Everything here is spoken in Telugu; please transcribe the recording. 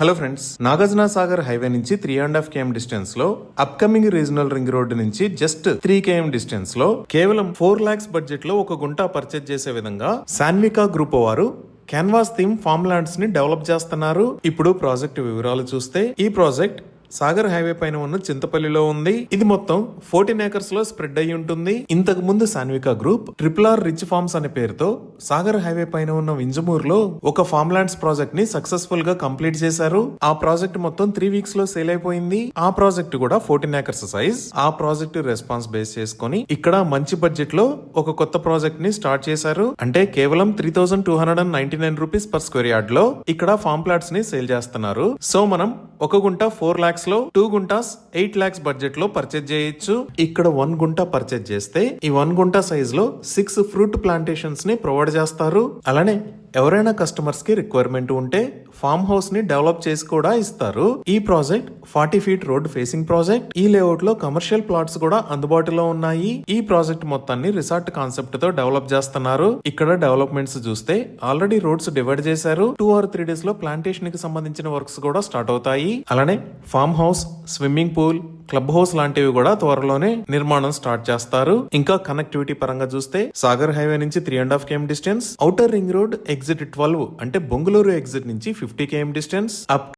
Hello friends, Nagarjuna Sagar highway నుంచి 3.5 km డిస్టెన్స్ లో అప్కమింగ్ రీజనల్ రింగ్ రోడ్ నుంచి జస్ట్ 3 km డిస్టెన్స్ లో కేవలం 4 lakhs బడ్జెట్ లో ఒక గుంట పర్చేజ్ చేసే విధంగా సాన్వికా గ్రూప్ వారు క్యాన్వాస్ థీమ్ ఫార్మ్ ల్యాండ్స్ ని డెవలప్ చేస్తున్నారు. ఇప్పుడు ప్రాజెక్ట్ వివరాలు చూస్తే ఈ ప్రాజెక్ట్ సాగర్ హైవే పైన ఉన్న చింతపల్లిలో ఉంది. ఇది మొత్తం 14 acres లో స్ప్రెడ్ అయి ఉంటుంది. ఇంతకు ముందు సాన్వికా గ్రూప్ RRR రిచ్ ఫార్మ్స్ అనే పేరుతో సాగర్ హైవే పైన ఉన్న వింజమూర్ లో ఒక ఫార్మ్ ల్యాండ్స్ ప్రాజెక్ట్ ని సక్సెస్ఫుల్ గా కంప్లీట్ చేశారు. ఆ ప్రాజెక్ట్ మొత్తం 3 weeks లో సేల్ అయిపోయింది. ఆ ప్రాజెక్ట్ కూడా 14 acres సైజ్. ఆ ప్రాజెక్ట్ రెస్పాన్స్ బేస్ చేసుకుని ఇక్కడ మంచి బడ్జెట్ లో ఒక కొత్త ప్రాజెక్ట్ ని స్టార్ట్ చేశారు. అంటే కేవలం 3,299 రూపీస్ పర్ స్క్వేర్ యార్డ్ లో ఇక్కడ ఫార్మ్ ప్లాట్స్ ని సేల్ చేస్తున్నారు. సో మనం ఒక గుంట 4 lakhs లో 2 గుంటాస్ 8 lakhs బడ్జెట్ లో పర్చేజ్ చేయొచ్చు. ఇక్కడ 1 గుంట పర్చేజ్ చేస్తే ఈ 1 గుంట సైజ్ లో 6 ఫ్రూట్ ప్లాంటేషన్స్ ని ప్రొవైడ్ చేస్తారు. అలానే ఎవరైనా కస్టమర్స్ కి రిక్వైర్మెంట్ ఉంటే ఫార్మ్ హౌస్ ని డెవలప్ చేసి కూడా ఇస్తారు. ఈ project 40 feet road facing project. ఈ లేఅవుట్ లో కమర్షియల్ ప్లాట్స్ కూడా అందుబాటులో ఉన్నాయి. ఈ ప్రాజెక్ట్ మొత్తాన్ని రిసార్ట్ కాన్సెప్ట్ తో డెవలప్ చేస్తున్నారు. ఇక్కడ డెవలప్మెంట్స్ చూస్తే ఆల్రెడీ రోడ్స్ డివైడ్ చేశారు. 2 or 3 days లో ప్లాంటేషన్ కి సంబంధించిన వర్క్స్ కూడా స్టార్ట్ అవుతాయి. అలానే farm house, swimming pool, club house లాంటివి కూడా త్వరలోనే నిర్మాణం స్టార్ట్ చేస్తారు. ఇంకా కనెక్టివిటీ పరంగా చూస్తే సాగర్ హైవే నుంచి 3.5 km distance, outer ring road exit 12 అంటే బొంగుళూరు ఎగ్జిట్ నుంచి 50 km డిస్టెన్స్,